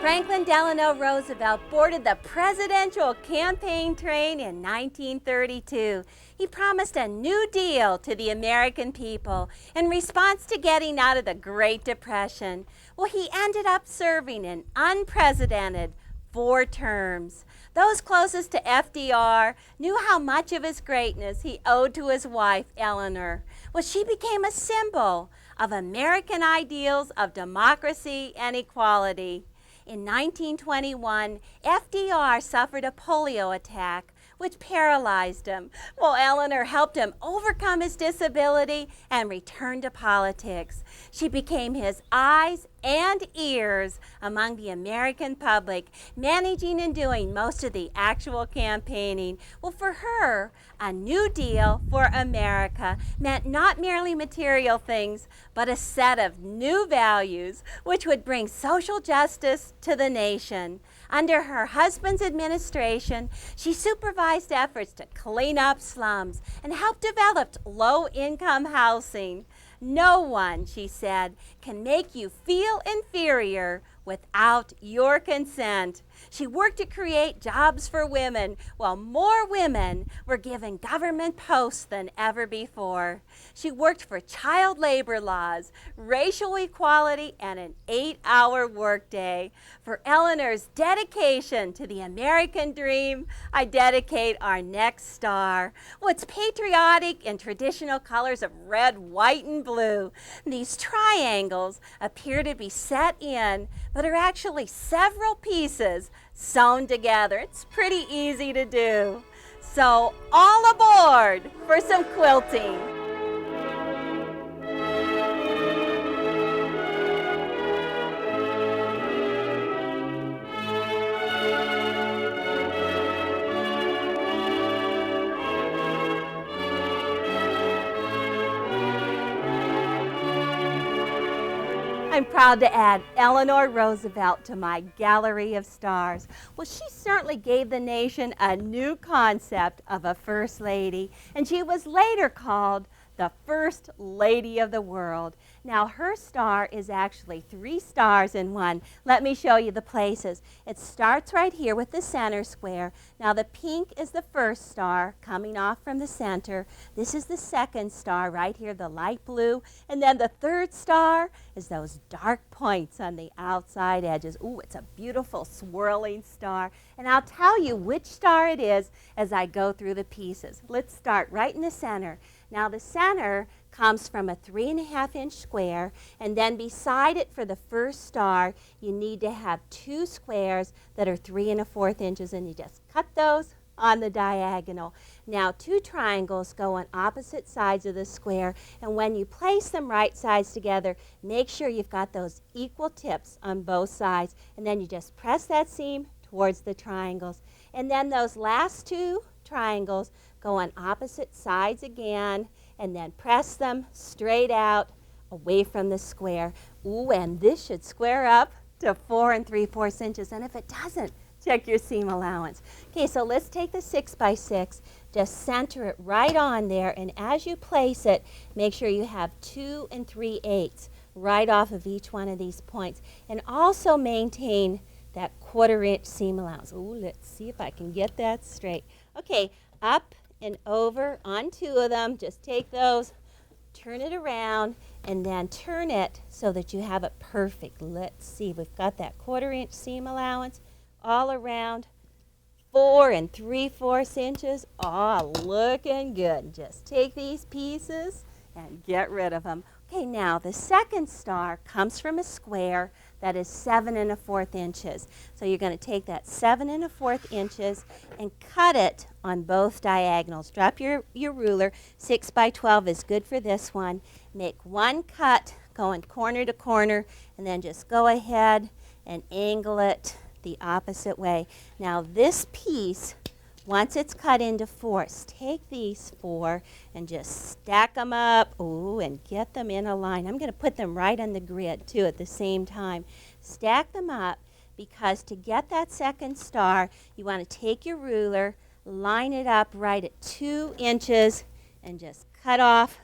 Franklin Delano Roosevelt boarded the presidential campaign train in 1932. He promised a new deal to the American people in response to getting out of the Great Depression. Well, he ended up serving an unprecedented 4 terms. Those closest to FDR knew how much of his greatness he owed to his wife, Eleanor. Well, she became a symbol of American ideals of democracy and equality. In 1921, FDR suffered a polio attack, which paralyzed him. Well, Eleanor helped him overcome his disability and return to politics. She became his eyes and ears among the American public, managing and doing most of the actual campaigning. Well, for her, a new deal for America meant not merely material things, but a set of new values which would bring social justice to the nation. Under her husband's administration, she supervised efforts to clean up slums and help develop low-income housing. No one, she said, can make you feel inferior without your consent. She worked to create jobs for women, while more women were given government posts than ever before. She worked for child labor laws, racial equality, and an 8-hour workday. For Eleanor's dedication to the American dream, I dedicate our next star. Well, it's patriotic in traditional colors of red, white, and blue. These triangles appear to be set in, but are actually several pieces sewn together. It's pretty easy to do. So all aboard for some quilting. I'm proud to add Eleanor Roosevelt to my gallery of stars. Well, she certainly gave the nation a new concept of a First Lady, and she was later called the First Lady of the World. Now, her star is actually 3 stars in one. Let me show you the places. It starts right here with the center square. Now, the pink is the first star coming off from the center. This is the second star right here, the light blue. And then the third star is those dark points on the outside edges. Ooh, it's a beautiful swirling star. And I'll tell you which star it is as I go through the pieces. Let's start right in the center. Now, the center comes from a 3.5-inch square, and then beside it for the first star, you need to have 2 squares that are 3 1/4 inches, and you just cut those on the diagonal. Now, 2 triangles go on opposite sides of the square, and when you place them right sides together, make sure you've got those equal tips on both sides, and then you just press that seam towards the triangles. And then those last 2 triangles go on opposite sides again, and then press them straight out away from the square. Ooh, and this should square up to 4 3/4 inches, and if it doesn't, check your seam allowance. Okay, so let's take the 6x6, just center it right on there, and as you place it, make sure you have 2 3/8 right off of each one of these points, and also maintain that 1/4 inch seam allowance. Ooh, let's see if I can get that straight. Okay, up and over on 2 of them. Just take those, turn it around, and then turn it so that you have it perfect. Let's see, we've got that 1/4 inch seam allowance all around, 4 3/4 inches. Oh, looking good. Just take these pieces and get rid of them. Okay, now the second star comes from a square that is 7 1/4 inches. So you're going to take that 7 1/4 inches and cut it on both diagonals. Drop your ruler. 6x12 is good for this one. Make 1 cut going corner to corner, and then just go ahead and angle it the opposite way. Now this piece, once it's cut into 4s, take these 4 and just stack them up, ooh, and get them in a line. I'm going to put them right on the grid, too, at the same time. Stack them up, because to get that second star, you want to take your ruler, line it up right at 2 inches, and just cut off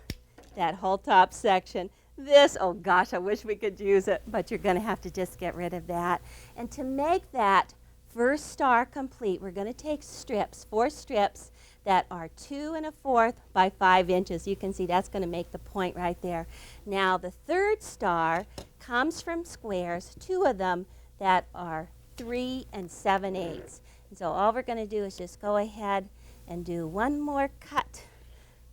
that whole top section. This, oh gosh, I wish we could use it, but you're going to have to just get rid of that. And to make that first star complete, we're going to take strips, 4 strips that are 2 1/4 by 5 inches. You can see that's going to make the point right there. Now the third star comes from squares, 2 of them that are 3 7/8. And so all we're going to do is just go ahead and do one more cut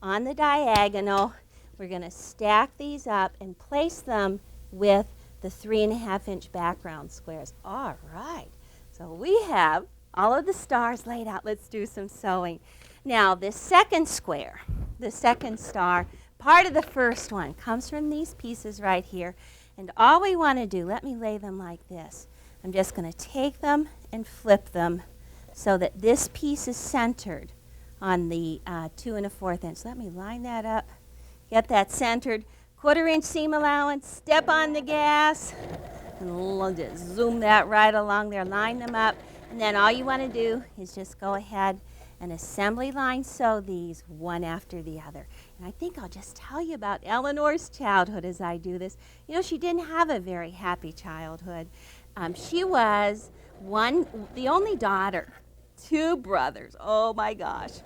on the diagonal. We're going to stack these up and place them with the 3 1/2 inch background squares. All right, so we have all of the stars laid out. Let's do some sewing. Now this second square, the second star, part of the first one comes from these pieces right here. And all we want to do, let me lay them like this. I'm just going to take them and flip them so that this piece is centered on the 2 1/4 inch. Let me line that up. Get that centered. 1/4 inch seam allowance. Step on the gas. And we'll just zoom that right along there. Line them up. And then all you want to do is just go ahead and assembly line sew these one after the other. And I think I'll just tell you about Eleanor's childhood as I do this. You know, she didn't have a very happy childhood. She was the only daughter, 2 brothers. Oh my gosh.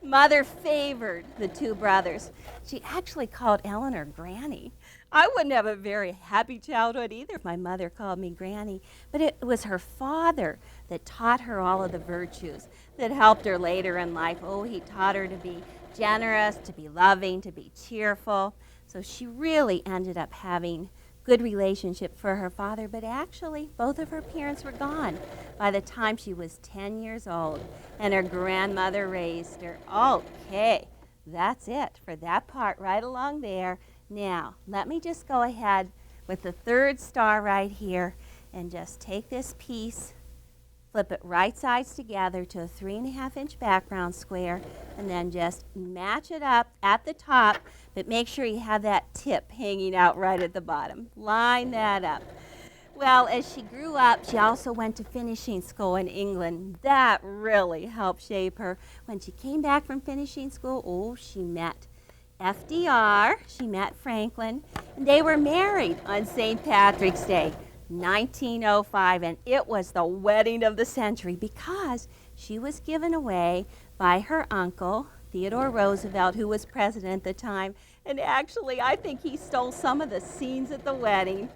Mother favored the 2 brothers. She actually called Eleanor Granny. I wouldn't have a very happy childhood either if my mother called me Granny. But it was her father that taught her all of the virtues that helped her later in life. Oh, he taught her to be generous, to be loving, to be cheerful. So she really ended up having good relationship for her father, but actually both of her parents were gone by the time she was 10 years old, and her grandmother raised her. Okay, that's it for that part right along there. Now, let me just go ahead with the third star right here and just take this piece, flip it right sides together to a 3 1/2 inch background square, and then just match it up at the top, but make sure you have that tip hanging out right at the bottom. Line that up. Well, as she grew up, she also went to finishing school in England. That really helped shape her. When she came back from finishing school, oh, she met FDR, she met Franklin, and they were married on St. Patrick's Day, 1905, and it was the wedding of the century because she was given away by her uncle, Theodore Roosevelt, who was president at the time, and actually I think he stole some of the scenes at the wedding.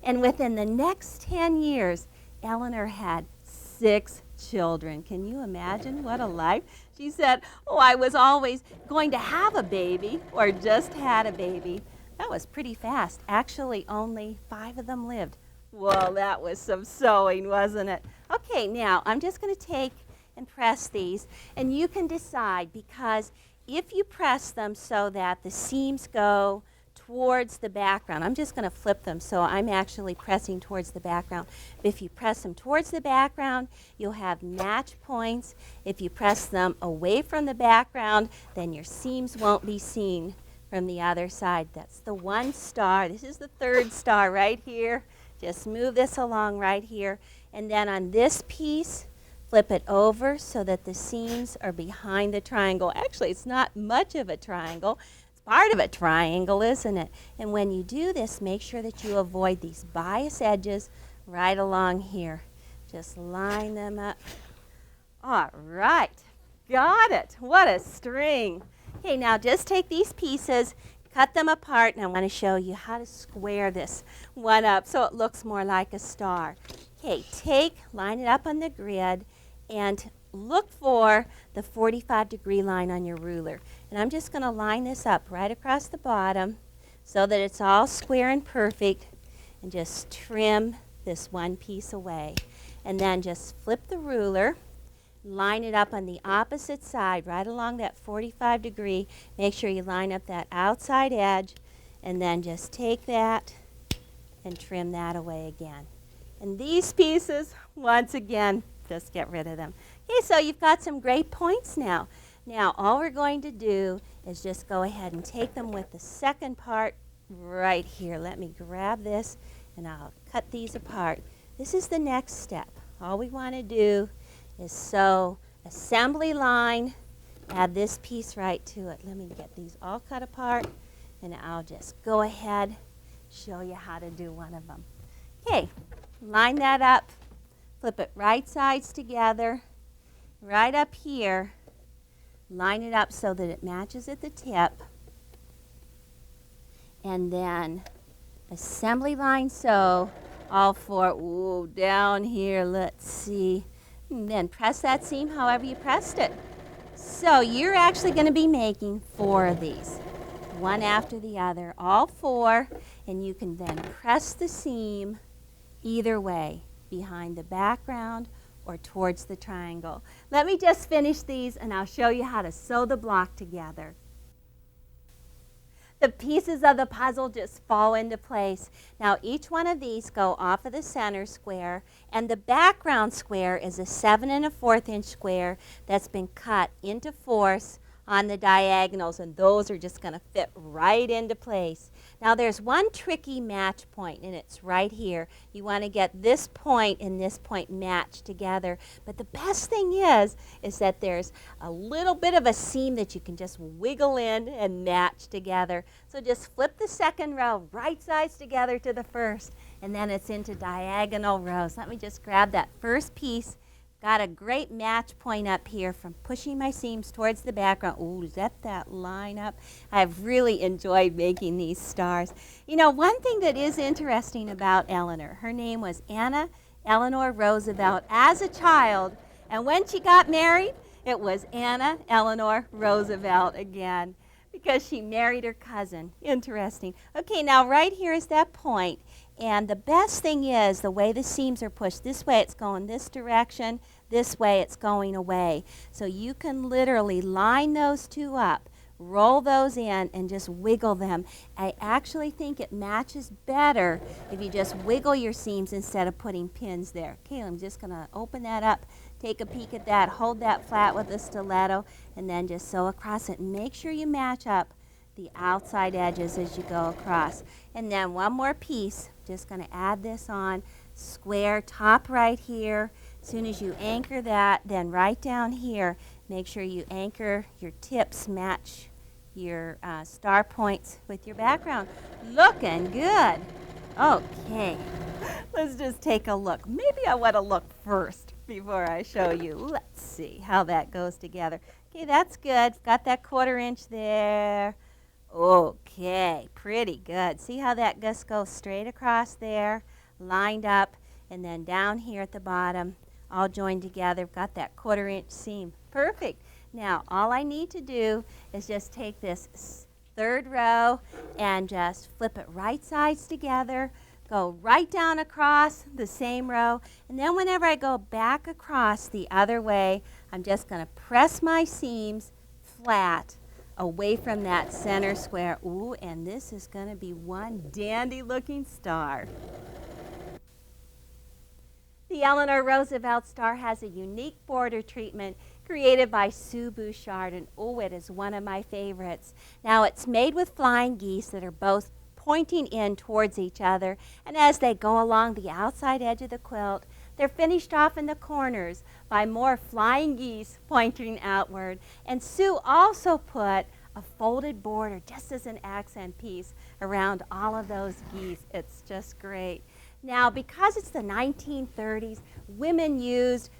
And within the next 10 years, Eleanor had 6 children. Can you imagine what a life? She said, oh, I was always going to have a baby or just had a baby. That was pretty fast. Actually, only 5 of them lived. Well, that was some sewing, wasn't it? Okay, now I'm just going to take and press these, and you can decide, because if you press them so that the seams go towards the background, I'm just going to flip them so I'm actually pressing towards the background. If you press them towards the background, you'll have match points. If you press them away from the background, then your seams won't be seen from the other side. That's the 1 star. This is the 3rd star right here. Just move this along right here. And then on this piece, flip it over so that the seams are behind the triangle. Actually, it's not much of a triangle. It's part of a triangle, isn't it? And when you do this, make sure that you avoid these bias edges right along here. Just line them up. All right, got it. What a string. Okay, now just take these pieces, cut them apart, and I want to show you how to square this one up so it looks more like a star. Okay, line it up on the grid, and look for the 45-degree line on your ruler. And I'm just going to line this up right across the bottom so that it's all square and perfect, and just trim this one piece away. And then just flip the ruler, line it up on the opposite side, right along that 45-degree. Make sure you line up that outside edge, and then just take that and trim that away again. And these pieces, once again, just get rid of them. Okay, so you've got some great points now. Now, all we're going to do is just go ahead and take them with the second part right here. Let me grab this, and I'll cut these apart. This is the next step. All we want to do is sew assembly line, add this piece right to it. Let me get these all cut apart, And I'll just go ahead, show you how to do one of them. Okay, line that up, flip it right sides together, right up here, line it up so that it matches at the tip, and then assembly line sew all four. Ooh, down here, let's see. And then press that seam however you pressed it. So you're actually going to be making 4 of these, one after the other, all 4, and you can then press the seam either way, behind the background or towards the triangle. Let me just finish these and I'll show you how to sew the block together. The pieces of the puzzle just fall into place. Now each one of these go off of the center square, and the background square is a 7 1/4 inch square that's been cut into 4ths on the diagonals, and those are just going to fit right into place. Now there's one tricky match point, and it's right here. You want to get this point and this point matched together, but the best thing is that there's a little bit of a seam that you can just wiggle in and match together. So just flip the second row right sides together to the first, and then it's into diagonal rows. Let me just grab that first piece. Got a great match point up here from pushing my seams towards the background. Ooh, is that line up? I've really enjoyed making these stars. You know, one thing that is interesting about Eleanor, her name was Eleanor Roosevelt as a child, and when she got married, it was Eleanor Roosevelt again, because she married her cousin. Interesting. Okay, now right here is that point. And the best thing is the way the seams are pushed. This way it's going this direction, this way it's going away. So you can literally line those two up, roll those in, and just wiggle them. I actually think it matches better if you just wiggle your seams instead of putting pins there. Okay, I'm just going to open that up, take a peek at that, hold that flat with a stiletto, and then just sew across it. And make sure you match up the outside edges as you go across. And then one more piece. Just going to add this on, square top right here. As soon as you anchor that, then right down here, make sure you anchor your tips, match your star points with your background. Looking good. Okay, let's just take a look. Maybe I want to look first before I show you. Let's see how that goes together. Okay, that's good. Got that 1/4 inch there. Okay, pretty good. See how that just goes straight across there, lined up, and then down here at the bottom, all joined together. Got that 1/4 inch seam. Perfect. Now, all I need to do is just take this third row and just flip it right sides together, go right down across the same row, and then whenever I go back across the other way, I'm just going to press my seams flat away from that center square. Ooh, and this is going to be one dandy looking star. The Eleanor Roosevelt star has a unique border treatment created by Sue Bouchard, and oh, it is one of my favorites. Now, it's made with flying geese that are both pointing in towards each other, and as they go along the outside edge of the quilt, they're finished off in the corners by more flying geese pointing outward. And Sue also put a folded border just as an accent piece around all of those geese. It's just great. Now, because it's the 1930s, women used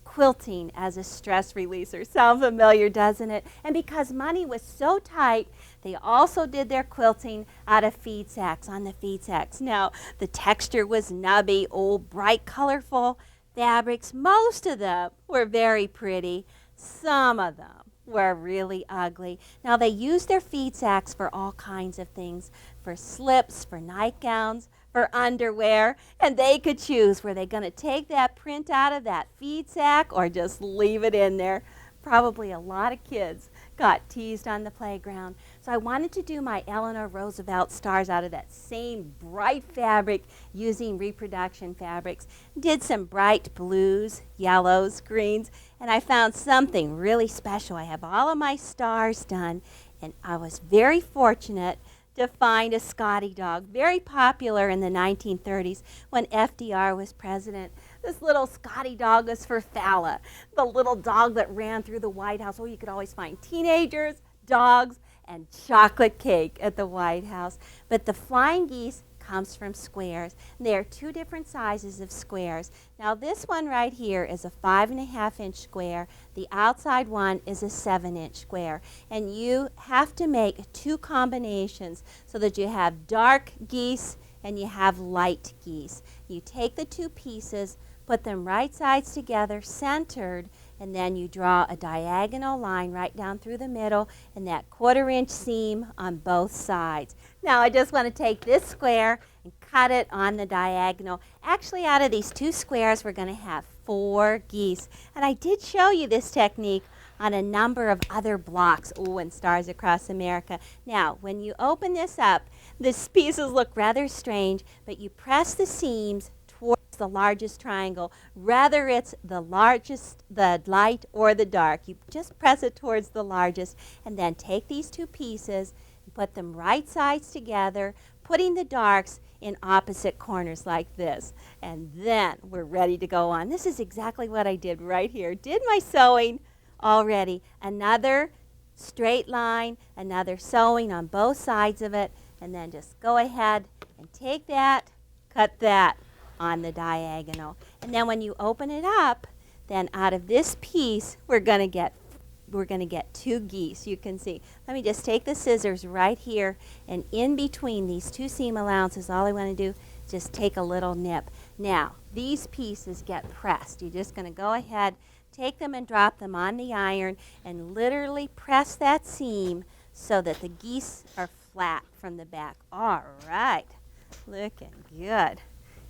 quilting as a stress releaser. Sound familiar, doesn't it? And because money was so tight, they also did their quilting out of feed sacks, on the feed sacks. Now, the texture was nubby, old, bright, colorful fabrics. Most of them were very pretty. Some of them were really ugly. Now, they used their feed sacks for all kinds of things, for slips, for nightgowns, for underwear, and they could choose, were they going to take that print out of that feed sack or just leave it in there? Probably a lot of kids got teased on the playground. So I wanted to do my Eleanor Roosevelt stars out of that same bright fabric using reproduction fabrics. Did some bright blues, yellows, greens, and I found something really special. I have all of my stars done, and I was very fortunate to find a Scotty dog, very popular in the 1930s when FDR was president. This little Scotty dog was for Fala, the little dog that ran through the White House. Oh, you could always find teenagers, dogs, and chocolate cake at the White House. But the flying geese comes from squares. There are two different sizes of squares. Now this one right here is a 5.5-inch square. The outside one is a 7-inch square. And you have to make two combinations so that you have dark geese and you have light geese. You take the two pieces, put them right sides together, centered, and then you draw a diagonal line right down through the middle and that 1/4-inch seam on both sides. Now I just want to take this square and cut it on the diagonal. Actually, out of these two squares, we're going to have 4 geese. And I did show you this technique on a number of other blocks, and Stars Across America. Now, when you open this up, these pieces look rather strange, but you press the seams towards the largest triangle, whether it's the largest, the light, or the dark. You just press it towards the largest, and then take these two pieces and put them right sides together, putting the darks in opposite corners like this. And then we're ready to go on. This is exactly what I did right here. Did my sewing already. Another straight line, another sewing on both sides of it, and then just go ahead and take that, cut that on the diagonal. And then when you open it up, then out of this piece, we're going to get 2 geese. You can see. Let me just take the scissors right here, and in between these two seam allowances, all I want to do is just take a little nip. Now, these pieces get pressed. You're just going to go ahead, take them and drop them on the iron, and literally press that seam so that the geese are flat from the back. All right, looking good.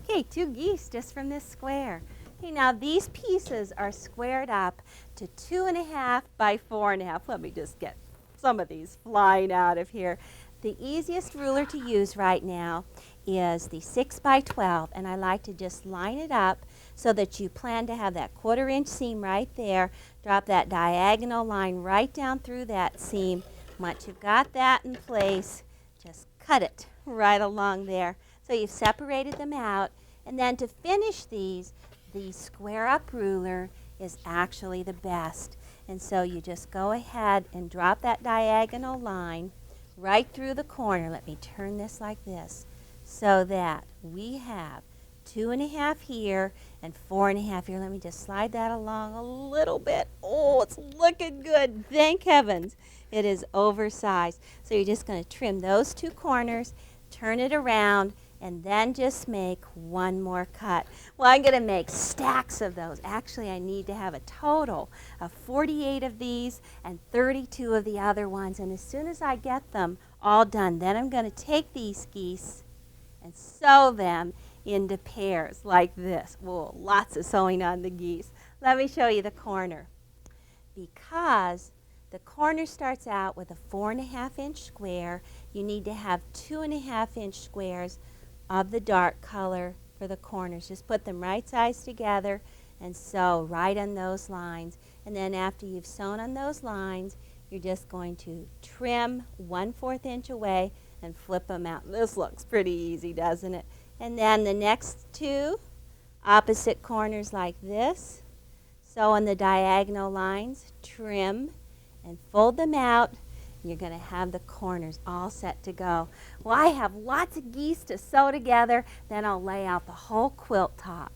Okay, 2 geese just from this square. Okay, now these pieces are squared up to 2.5 by 4.5. Let me just get some of these flying out of here. The easiest ruler to use right now is the 6 by 12, and I like to just line it up so that you plan to have that 1/4-inch seam right there. Drop that diagonal line right down through that seam. Once you've got that in place, just cut it right along there. So you've separated them out, and then to finish these, the square up ruler is actually the best. And so you just go ahead and drop that diagonal line right through the corner. Let me turn this like this so that we have 2.5 here and 4.5 here. Let me just slide that along a little bit. Oh, it's looking good. Thank heavens. It is oversized. So you're just going to trim those 2 corners, turn it around, and then just make one more cut. Well, I'm going to make stacks of those. Actually, I need to have a total of 48 of these and 32 of the other ones. And as soon as I get them all done, then I'm going to take these geese and sew them into pairs like this. Whoa, lots of sewing on the geese. Let me show you the corner. Because the corner starts out with a 4.5-inch square, you need to have 2.5-inch squares of the dark color for the corners. Just put them right sides together and sew right on those lines. And then after you've sewn on those lines, you're just going to trim 1/4 inch away and flip them out. This looks pretty easy, doesn't it? And then the next 2 opposite corners like this. Sew on the diagonal lines, trim, and fold them out. You're going to have the corners all set to go. Well, I have lots of geese to sew together. Then I'll lay out the whole quilt top.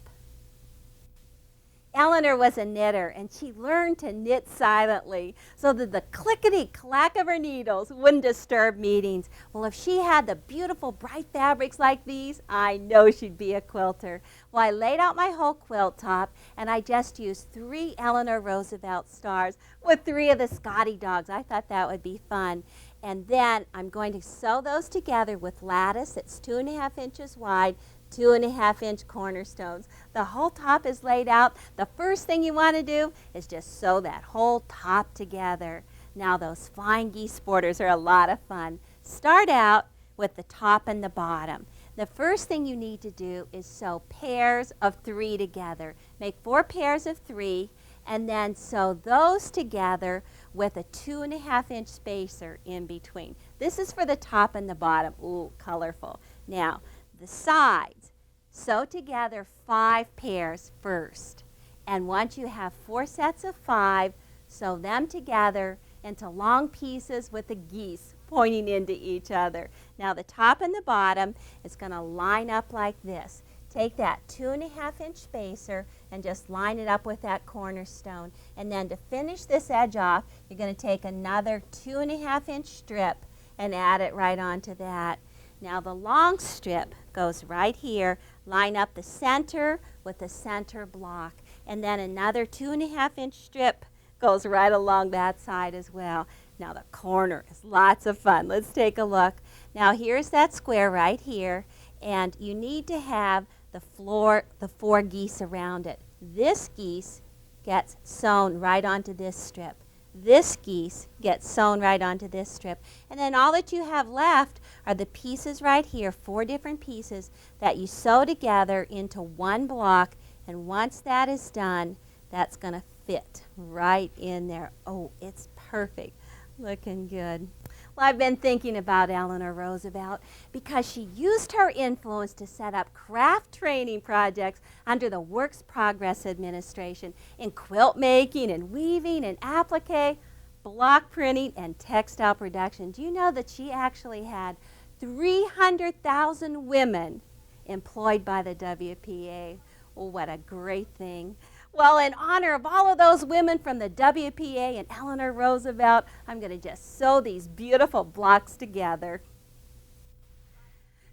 Eleanor was a knitter, and she learned to knit silently so that the clickety-clack of her needles wouldn't disturb meetings. Well, if she had the beautiful bright fabrics like these, I know she'd be a quilter. Well, I laid out my whole quilt top, and I just used 3 Eleanor Roosevelt stars with 3 of the Scotty dogs. I thought that would be fun. And then I'm going to sew those together with lattice that's 2.5 inches wide, 2.5-inch cornerstones. The whole top is laid out. The first thing you want to do is just sew that whole top together. Now those flying geese borders are a lot of fun. Start out with the top and the bottom. The first thing you need to do is sew pairs of 3 together. Make 4 pairs of 3 and then sew those together with a 2.5-inch spacer in between. This is for the top and the bottom. Ooh, colorful. Now, the sides, sew together 5 pairs first. And once you have 4 sets of 5, sew them together into long pieces with the geese pointing into each other. Now the top and the bottom is going to line up like this. Take that 2.5-inch spacer and just line it up with that cornerstone. And then to finish this edge off, you're going to take another 2.5-inch strip and add it right onto that. Now the long strip goes right here. Line up the center with the center block. And then another 2.5-inch strip goes right along that side as well. Now the corner is lots of fun. Let's take a look. Now here's that square right here. And you need to have the 4 geese around it. This geese gets sewn right onto this strip. This geese gets sewn right onto this strip. And then all that you have left are the pieces right here, 4 different pieces that you sew together into one block. And once that is done, that's going to fit right in there. Oh, it's perfect. Looking good. Well, I've been thinking about Eleanor Roosevelt because she used her influence to set up craft training projects under the Works Progress Administration in quilt making and weaving and applique, block printing, and textile production. Do you know that she actually had 300,000 women employed by the WPA? Oh, what a great thing. Well, in honor of all of those women from the WPA and Eleanor Roosevelt, I'm going to just sew these beautiful blocks together.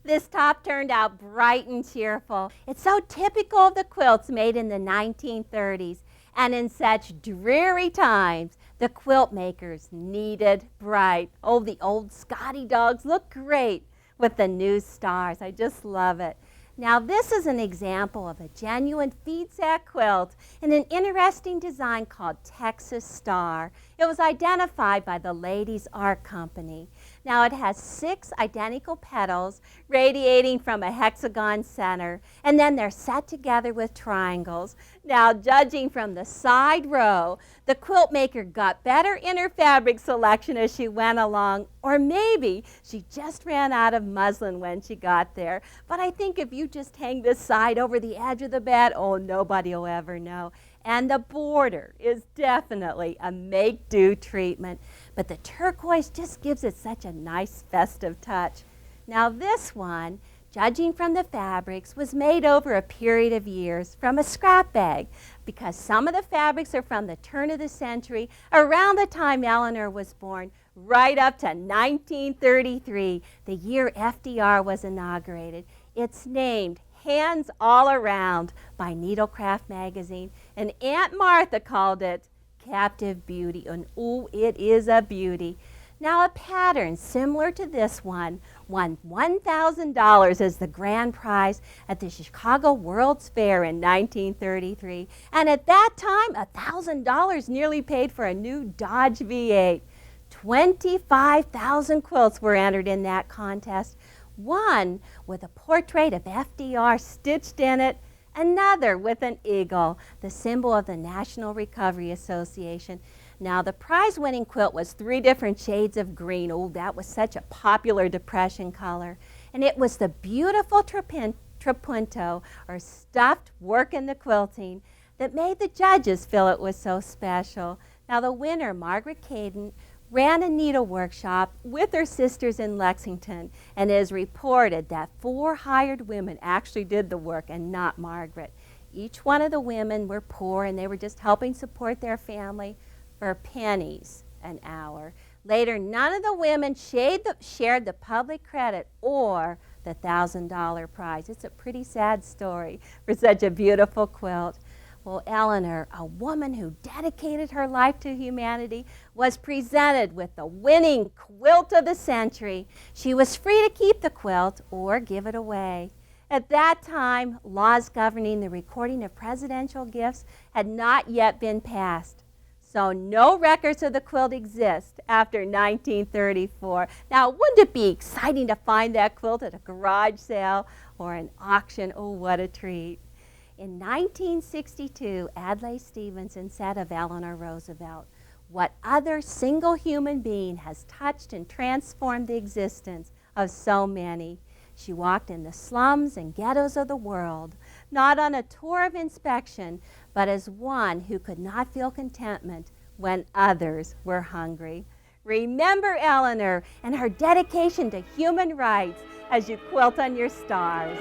This top turned out bright and cheerful. It's so typical of the quilts made in the 1930s. And in such dreary times, the quilt makers needed bright. Oh, the old Scotty dogs look great with the new stars. I just love it. Now this is an example of a genuine feed sack quilt in an interesting design called Texas Star. It was identified by the Ladies Art Company. Now it has 6 identical petals radiating from a hexagon center, and then they're set together with triangles. Now judging from the side row, the quilt maker got better in her fabric selection as she went along, or maybe she just ran out of muslin when she got there. But I think if you just hang this side over the edge of the bed, oh, nobody will ever know. And the border is definitely a make-do treatment, but the turquoise just gives it such a nice festive touch. Now this one, judging from the fabrics, was made over a period of years from a scrap bag because some of the fabrics are from the turn of the century, around the time Eleanor was born, right up to 1933, the year FDR was inaugurated. It's named Hands All Around by Needlecraft magazine, and Aunt Martha called it Captive Beauty, and ooh, it is a beauty. Now a pattern similar to this one won $1,000 as the grand prize at the Chicago World's Fair in 1933, and at that time $1,000 nearly paid for a new Dodge V8. 25,000 quilts were entered in that contest. One with a portrait of FDR stitched in it, another with an eagle, the symbol of the National Recovery Association. Now the prize-winning quilt was 3 different shades of green. Oh, that was such a popular Depression color. And it was the beautiful trapunto, or stuffed work in the quilting, that made the judges feel it was so special. Now the winner, Margaret Caden, ran a needle workshop with her sisters in Lexington, and it is reported that 4 hired women actually did the work and not Margaret. Each one of the women were poor, and they were just helping support their family for pennies an hour. Later, none of the women shared the public credit or the $1,000 prize. It's a pretty sad story for such a beautiful quilt. Well, Eleanor, a woman who dedicated her life to humanity, was presented with the winning quilt of the century. She was free to keep the quilt or give it away. At that time, laws governing the recording of presidential gifts had not yet been passed. So no records of the quilt exist after 1934. Now, wouldn't it be exciting to find that quilt at a garage sale or an auction? Oh, what a treat. In 1962, Adlai Stevenson said of Eleanor Roosevelt, "What other single human being has touched and transformed the existence of so many? She walked in the slums and ghettos of the world, not on a tour of inspection, but as one who could not feel contentment when others were hungry. Remember Eleanor and her dedication to human rights as you quilt on your stars.